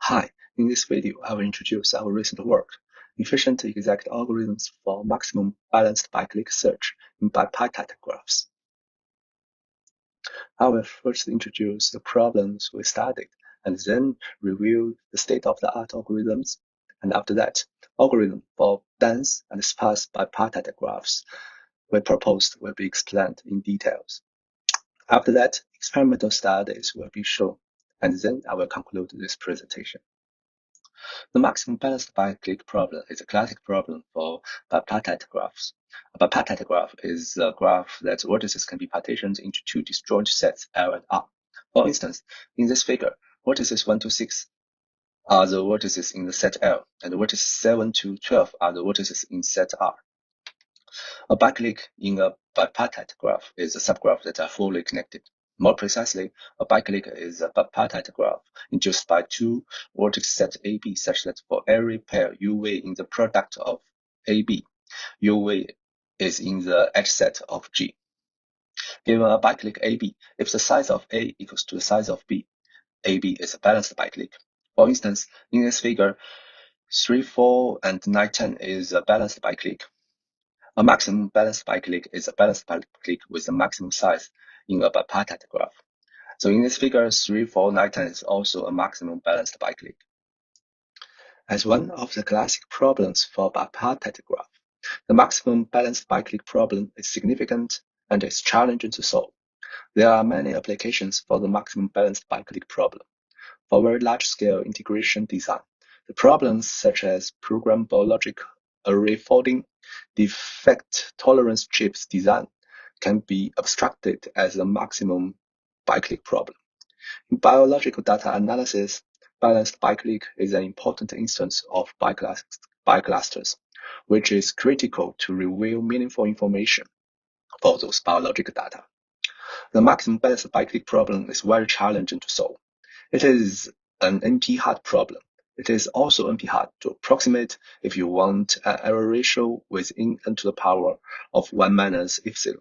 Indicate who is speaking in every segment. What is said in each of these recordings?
Speaker 1: Hi, in this video, I will introduce our recent work, efficient exact algorithms for maximum balanced Biclique search in bipartite graphs. I will first introduce the problems we studied and then review the state-of-the-art algorithms, and after that, algorithm for dense and sparse bipartite graphs we proposed will be explained in details. After that, experimental studies will be shown, and then I will conclude this presentation. The maximum balanced Biclique problem is a classic problem for bipartite graphs. A bipartite graph is a graph that vertices can be partitioned into two disjoint sets L and R. For instance, in this figure, vertices 1 to 6 are the vertices in the set L, and vertices 7 to 12 are the vertices in set R. A Biclique in a bipartite graph is a subgraph that are fully connected. More precisely, a Biclique is a bipartite graph induced by two vertex set AB such that for every pair UV in the product of AB, UV is in the H set of G. Given a Biclique AB, if the size of A equals to the size of B, AB is a balanced Biclique. For instance, in this figure, 3, 4, and 9, 10 is a balanced Biclique. A maximum balanced Biclique is a balanced Biclique with a maximum size in a bipartite graph. So in this figure, 3, 4, 9, 10 is also a maximum balanced Biclique. As one of the classic problems for bipartite graph, the maximum balanced Biclique problem is significant and is challenging to solve. There are many applications for the maximum balanced Biclique problem. For very large-scale integration design, the problems such as programmable logic array folding, defect tolerance chips design can be abstracted as a maximum Biclique problem. In biological data analysis, balanced Biclique is an important instance of biclusters, which is critical to reveal meaningful information for those biological data. The maximum balanced Biclique problem is very challenging to solve. It is an NP-hard problem. It is also NP-hard to approximate if you want an error ratio within n to the power of 1 minus epsilon.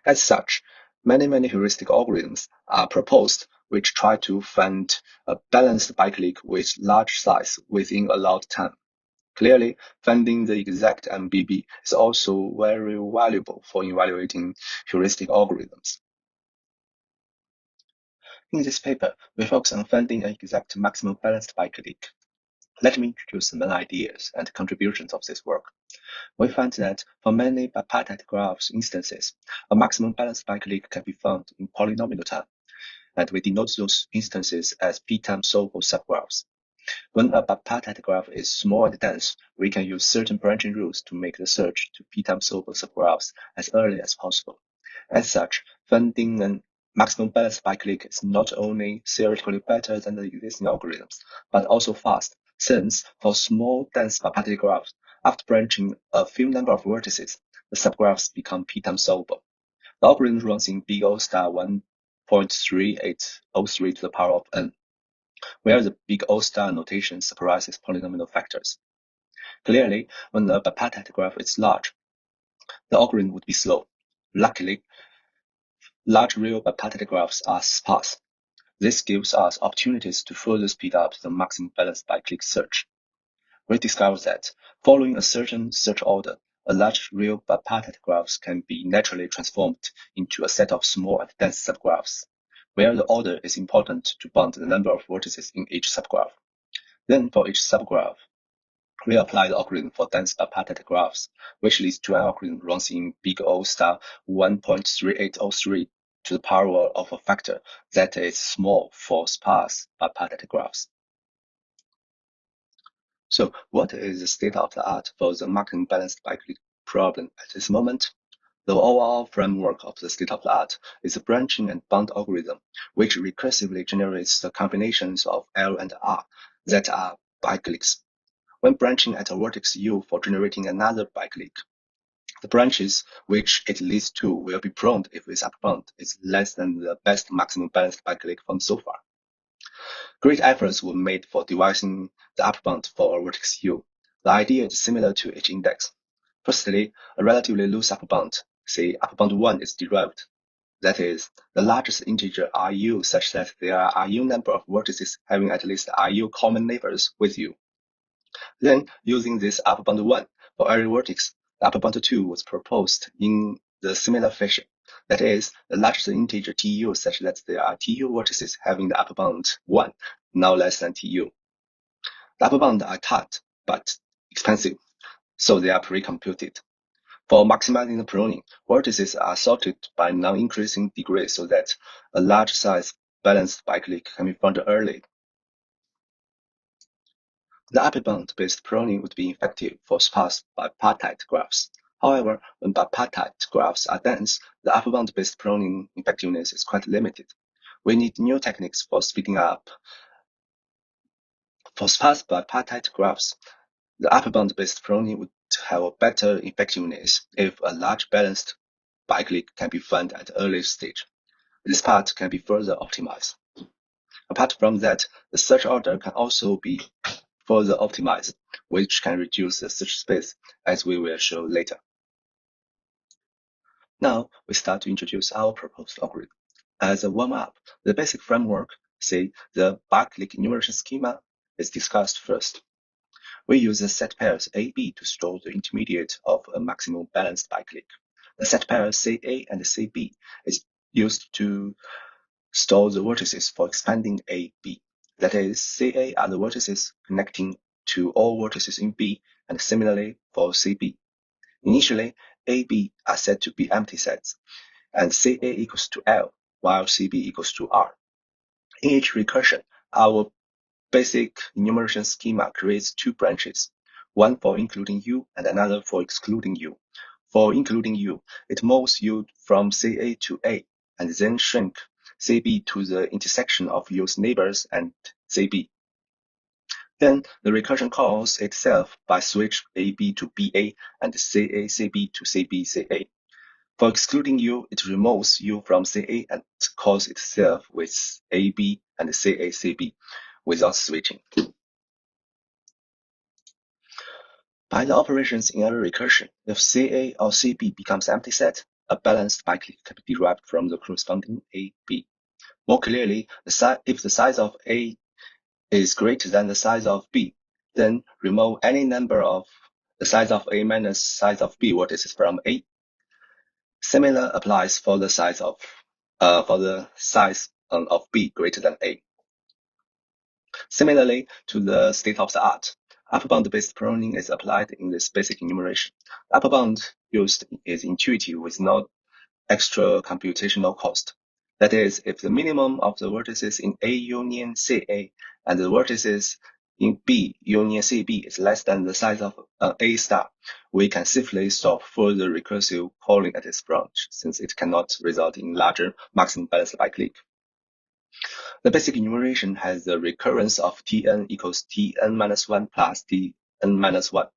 Speaker 1: As such, many heuristic algorithms are proposed which try to find a balanced Biclique with large size within allowed time. Clearly, finding the exact MBB is also very valuable for evaluating heuristic algorithms. In this paper, we focus on finding an exact maximum balanced Biclique. Let me introduce the main ideas and contributions of this work. We find that for many bipartite graphs instances, a maximum balanced Biclique can be found in polynomial time, and we denote those instances as p-time solvable subgraphs. When a bipartite graph is small and dense, we can use certain branching rules to make the search to p-time solvable subgraphs as early as possible. As such, finding an maximum balanced Biclique is not only theoretically better than the existing algorithms, but also fast, since for small, dense bipartite graphs, after branching a few number of vertices, the subgraphs become p-time solvable. The algorithm runs in big O star 1.3803 to the power of n, where the big O star notation superises polynomial factors. Clearly, when a bipartite graph is large, the algorithm would be slow. Luckily, large real bipartite graphs are sparse. This gives us opportunities to further speed up the maximum balanced Biclique search. We discovered that, following a certain search order, a large real bipartite graphs can be naturally transformed into a set of small and dense subgraphs, where the order is important to bound the number of vertices in each subgraph. Then, for each subgraph, we apply the algorithm for dense bipartite graphs, which leads to an algorithm runs in big O star 1.3803 to the power of a factor that is small for sparse bipartite graphs. So what is the state of the art for the maximum balanced Biclique problem at this moment? The overall framework of the state of the art is a branching and bound algorithm, which recursively generates the combinations of L and R that are Bicliques. When branching at a vertex U for generating another Biclique, the branches which it leads to will be pruned if its upper bound is less than the best maximum balanced Biclique found so far. Great efforts were made for devising the upper bound for a vertex U. The idea is similar to H-index. Firstly, a relatively loose upper bound, say upper bound 1, is derived. that is, the largest integer RU such that there are RU number of vertices having at least RU common neighbors with you. Then, using this upper bound 1 for every vertex, the upper bound 2 was proposed in the similar fashion. That is, the largest integer TU such that there are TU vertices having the upper bound 1, now less than TU. The upper bound are tight but expensive, so they are pre-computed. For maximizing the pruning, vertices are sorted by non-increasing degree so that a large size balanced Biclique can be found early. The upper bound-based pruning would be effective for sparse bipartite graphs. However, when bipartite graphs are dense, the upper bound-based pruning effectiveness is quite limited. We need new techniques for speeding up. For sparse bipartite graphs, the upper bound-based pruning would have a better effectiveness if a large balanced Biclique can be found at the earliest stage. This part can be further optimized. Apart from that, the search order can also be further optimized, which can reduce the search space, as we will show later. Now, we start to introduce our proposed algorithm. As a warm-up, the basic framework, say the Biclique enumeration schema, is discussed first. We use the set pairs AB to store the intermediate of a maximum balanced Biclique. The set pair CA and CB is used to store the vertices for expanding AB. That is, CA are the vertices connecting to all vertices in B, and similarly for CB. Initially, AB are said to be empty sets, and CA equals to L, while CB equals to R. In each recursion, our basic enumeration schema creates two branches, one for including U and another for excluding U. For including U, it moves U from CA to A, and then shrink CB to the intersection of U's neighbors and CB. Then the recursion calls itself by switch AB to BA and CA-CB to CB-CA. For excluding U, it removes U from CA and calls itself with AB and CA-CB without switching. By the operations in every recursion, if CA or CB becomes empty set, a balanced Biclique can be derived from the corresponding AB. More clearly, if the size of A is greater than the size of B, then remove any number of the size of A minus size of B vertices from A. Similar applies for the size of B greater than A. Similarly to the state of the art, upper bound-based pruning is applied in this basic enumeration. The upper bound used is intuitive with no extra computational cost. That is, if the minimum of the vertices in A union CA and the vertices in B union CB is less than the size of A star, we can safely stop further recursive calling at this branch, since it cannot result in larger maximum balanced Biclique. The basic enumeration has the recurrence of Tn equals Tn minus 1 plus Tn minus 1.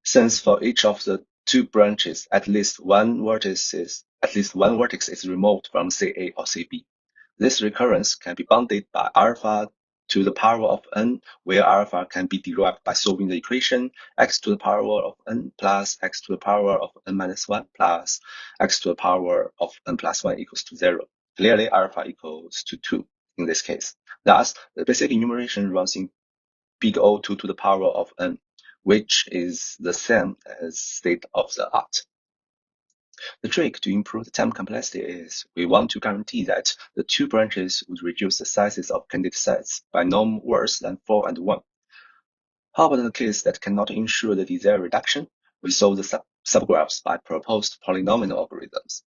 Speaker 1: Since for each of the two branches, at least one vertex is removed from CA or CB. This recurrence can be bounded by alpha to the power of n, where alpha can be derived by solving the equation x to the power of n plus x to the power of n minus 1 plus x to the power of n plus 1 equals to 0. Clearly, alpha equals to 2 in this case. Thus, the basic enumeration runs in big O2 to the power of n, which is the same as state of the art. The trick to improve the term complexity is we want to guarantee that the two branches would reduce the sizes of candidate sets by no worse than 4 and 1. How about the case that cannot ensure the desired reduction? We solve the subgraphs by proposed polynomial algorithms.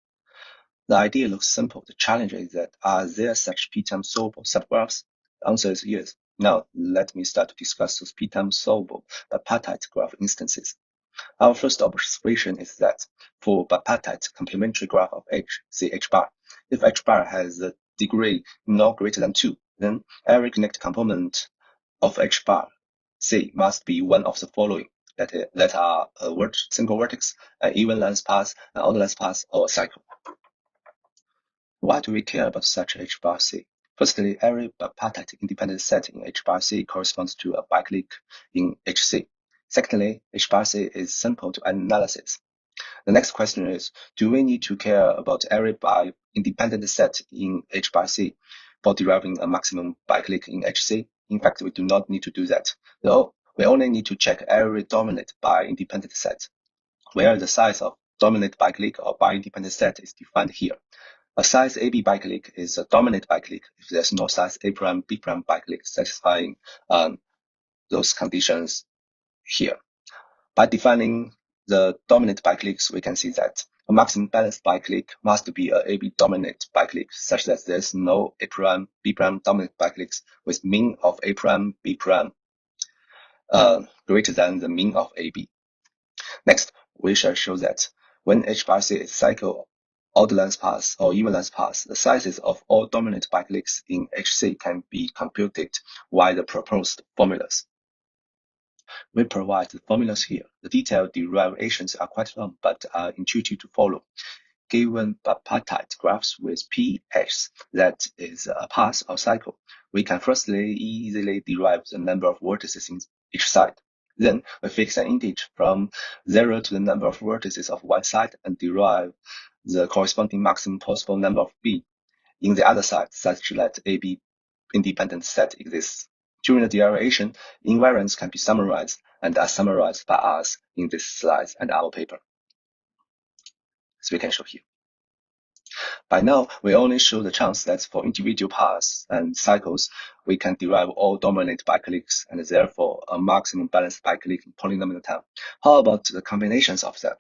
Speaker 1: The idea looks simple. The challenge is that are there such p-term solvable subgraphs? The answer is yes. Now, let me start to discuss those p-term solvable bipartite graph instances. Our first observation is that for bipartite complementary graph of H, say H bar, if H bar has a degree no greater than 2, then every connected component of H bar, C, must be one of the following that are a single vertex, an even length path, an odd length path, or a cycle. Why do we care about such H bar C? Firstly, every bipartite independent set in H bar C corresponds to a Biclique in HC. Secondly, H bar C is simple to analysis. The next question is, do we need to care about every independent set in H by C for deriving a maximum Biclique in HC? In fact, we do not need to do that. Though we only need to check every dominant independent set, where the size of dominant Biclique or independent set is defined here. A size AB Biclique is a dominant Biclique if there's no size A prime B prime Biclique satisfying those conditions here. By defining the dominant Bicliques, we can see that a maximum balanced Biclique must be a AB dominant Biclique, such that there's no A prime B prime dominant Bicliques with mean of A prime B prime greater than the mean of AB. Next, we shall show that when H bar C is cycle odd length paths or even length paths, the sizes of all dominant Bicliques in HC can be computed via the proposed formulas. We provide the formulas here. The detailed derivations are quite long, but are intuitive to follow. Given bipartite graphs with px, that is a path or cycle, we can firstly easily derive the number of vertices in each side. Then we fix an integer from 0 to the number of vertices of one side and derive the corresponding maximum possible number of b in the other side, such that AB independent set exists. During the derivation, invariants can be summarized and are summarized by us in this slide and our paper, as we can show here. By now, we only show the chance that for individual paths and cycles, we can derive all dominant Bicliques and therefore a maximum balanced Biclique in polynomial time. How about the combinations of them?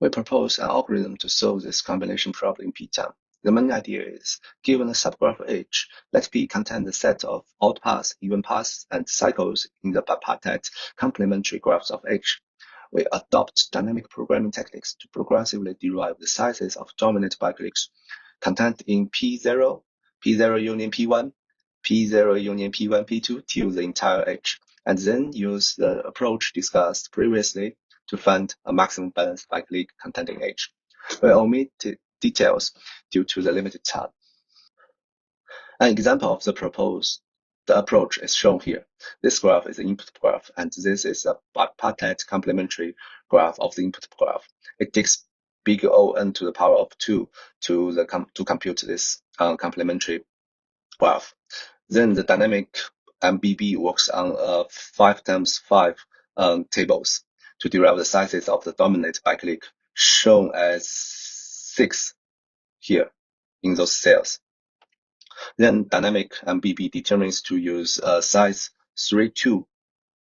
Speaker 1: We propose an algorithm to solve this combination problem in P-time. The main idea is, given a subgraph H, let P contain the set of odd paths, even paths, and cycles in the bipartite complementary graphs of H. We adopt dynamic programming techniques to progressively derive the sizes of dominant Bicliques contained in P0, P0 union P1, P0 union P1, P2 till the entire H, and then use the approach discussed previously to find a maximum balanced Biclique containing H. We omit details due to the limited time. An example of the approach is shown here. This graph is the input graph, and this is a bipartite complementary graph of the input graph. It takes big O n to the power of 2 to compute this complementary graph. Then the dynamic MBB works on 5 times 5 tables to derive the sizes of the dominant Biclique, shown as 6 here in those cells. Then dynamic MBB determines to use a size 3-2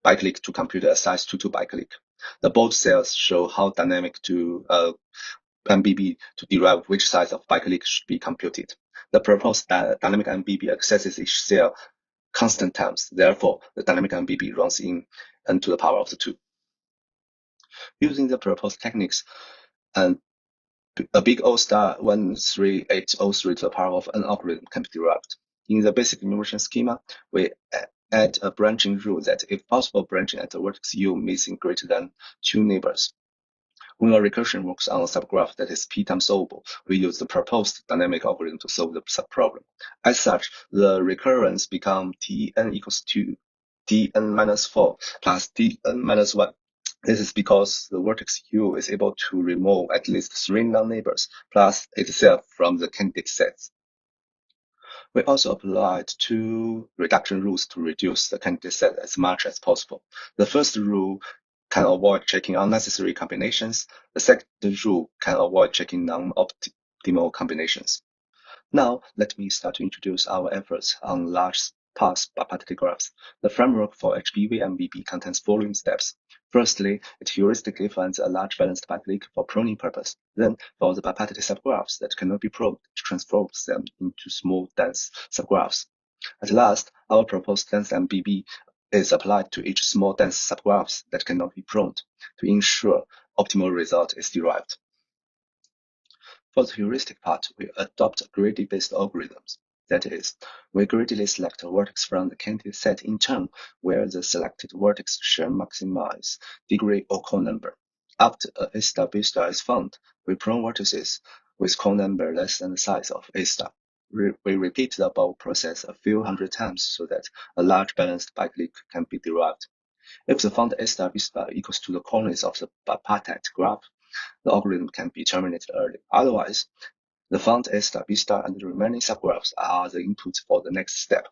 Speaker 1: Biclique to compute a size 2-2 Biclique. The bold cells show how dynamic to MBB to derive which size of Biclique should be computed. The proposed dynamic MBB accesses each cell constant times. Therefore, the dynamic MBB runs in n to the power of 2. Using the proposed techniques, and a big O star 13803 to the power of n algorithm can be derived. In the basic enumeration schema, we add a branching rule that if possible, branching at the vertex U missing greater than 2 neighbors. When a recursion works on a subgraph that is p-time solvable, we use the proposed dynamic algorithm to solve the subproblem. As such, the recurrence becomes Tn equals to Tn minus 4 plus Tn minus 1. This is because the vertex U is able to remove at least 3 non-neighbors plus itself from the candidate sets. We also applied 2 reduction rules to reduce the candidate set as much as possible. The first rule can avoid checking unnecessary combinations. The second rule can avoid checking non-optimal combinations. Now, let me start to introduce our efforts on large path bipartite graphs. The framework for HBV MBB contains following steps. Firstly, it heuristically finds a large balanced Biclique for pruning purpose. Then, for the bipartite subgraphs that cannot be probed, it transforms them into small, dense subgraphs. At last, our proposed dense MBB is applied to each small dense subgraphs that cannot be pruned to ensure optimal result is derived. For the heuristic part, we adopt greedy-based algorithms. That is, we greedily select a vertex from the candidate set in turn, where the selected vertex shall maximize degree or core number. After A star B star is found, we prune vertices with core number less than the size of A star. We repeat the above process a few hundred times so that a large balanced Biclique can be derived. If the fund A star B star equals to the coordinates of the bipartite graph, the algorithm can be terminated early. Otherwise, the fund A star B star and the remaining subgraphs are the input for the next step.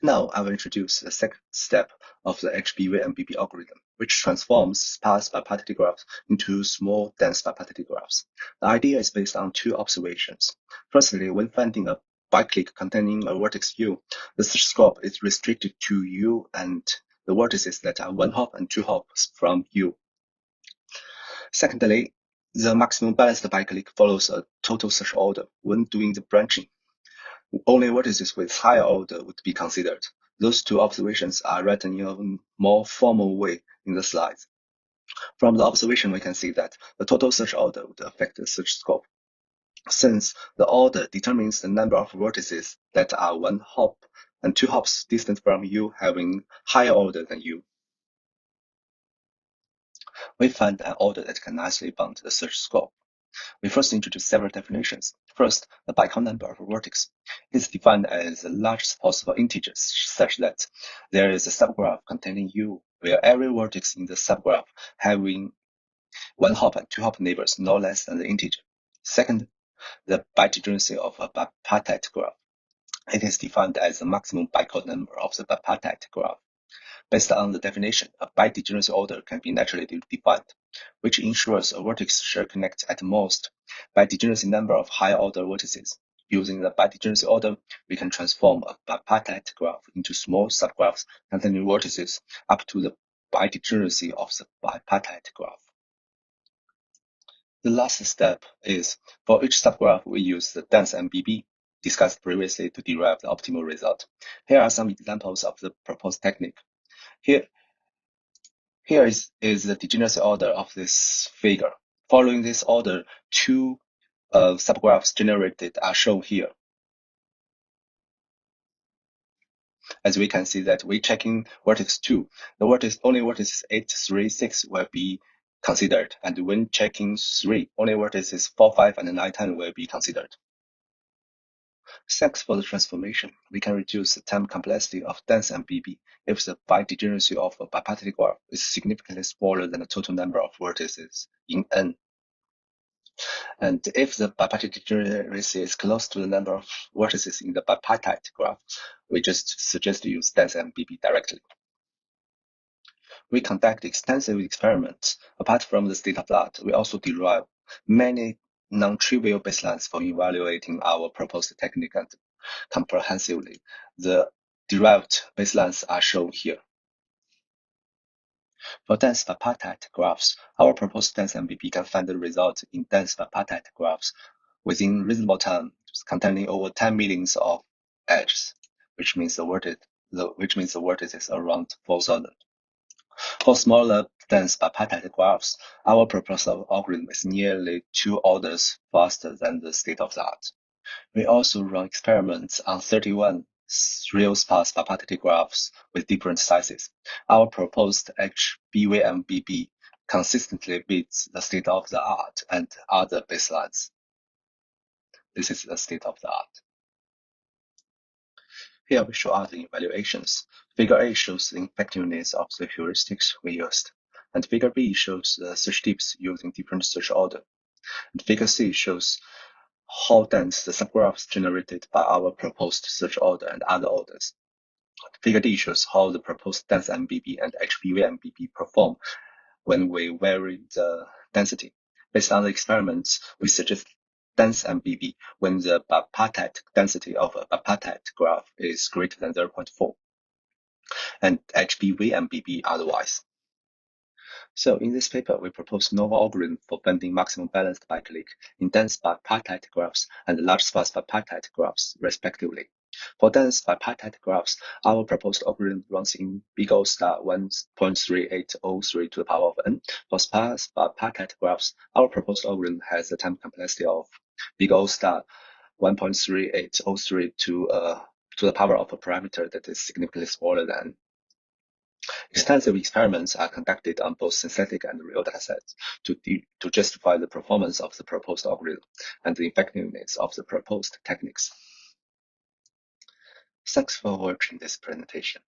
Speaker 1: Now I will introduce the second step of the HBV-MBB algorithm, which transforms sparse bipartite graphs into small, dense bipartite graphs. The idea is based on two observations. Firstly, when finding a Biclique containing a vertex U, the search scope is restricted to U and the vertices that are one hop and two hops from U. Secondly, the maximum balanced Biclique follows a total search order when doing the branching. Only vertices with higher order would be considered. Those two observations are written in a more formal way in the slides. From the observation, we can see that the total search order would affect the search scope, since the order determines the number of vertices that are one hop and two hops distant from U having higher order than U. We find an order that can nicely bound the search scope. We first introduce several definitions. First, the Bicon number of a vertex is defined as the largest possible integer, such that there is a subgraph containing U, where every vertex in the subgraph having one hop and two hop neighbors no less than the integer. Second, the bidegeneracy of a bipartite graph. It is defined as the maximum Bicon number of the bipartite graph. Based on the definition, a bidegeneracy order can be naturally defined, which ensures a vertex shall connect at most bidegeneracy number of higher order vertices. Using the bidegeneracy order, we can transform a bipartite graph into small subgraphs containing vertices up to the bidegeneracy of the bipartite graph. The last step is, for each subgraph, we use the dense MBB discussed previously to derive the optimal result. Here are some examples of the proposed technique. Here is the degeneracy order of this figure. Following this order, two subgraphs generated are shown here. As we can see that we checking vertex 2, the only vertex 8, 3, 6 will be considered, and when checking 3, only vertices 4, 5, and 9, 10 will be considered. Thanks for the transformation, we can reduce the time complexity of dense MBB if the bidegeneracy of a bipartite graph is significantly smaller than the total number of vertices in N. And if the bipartite degeneracy is close to the number of vertices in the bipartite graph, we just suggest to use dense MBB directly. We conduct extensive experiments. Apart from the state of the art, we also derive many non-trivial baselines for evaluating our proposed technique and comprehensively. The derived baselines are shown here. For dense bipartite graphs, our proposed dense MBB can find the result in dense bipartite graphs within reasonable time, containing over 10 millions of edges, which means the vertex is around 4,000. For smaller dense bipartite graphs, our proposed algorithm is nearly 2 orders faster than the state of the art. We also run experiments on 31 real sparse bipartite graphs with different sizes. Our proposed HBVMBB consistently beats the state of the art and other baselines. This is the state of the art. Here we show other evaluations. Figure A shows the effectiveness of the heuristics we used, and Figure B shows the search tips using different search order. And Figure C shows how dense the subgraphs generated by our proposed search order and other orders. Figure D shows how the proposed dense MBB and HBV MBB perform when we vary the density. Based on the experiments, we suggest dense MBB when the bipartite density of a bipartite graph is greater than 0.4, and HBV MBB otherwise. So in this paper, we propose novel algorithm for finding maximum balanced Biclique in dense bipartite graphs and large sparse bipartite graphs, respectively. For dense bipartite graphs, our proposed algorithm runs in big O star 1.3803 to the power of n. For sparse bipartite graphs, our proposed algorithm has a time complexity of big O star 1.3803 to the power of a parameter that is significantly smaller than. Extensive experiments are conducted on both synthetic and real datasets to justify the performance of the proposed algorithm and the effectiveness of the proposed techniques. Thanks for watching this presentation.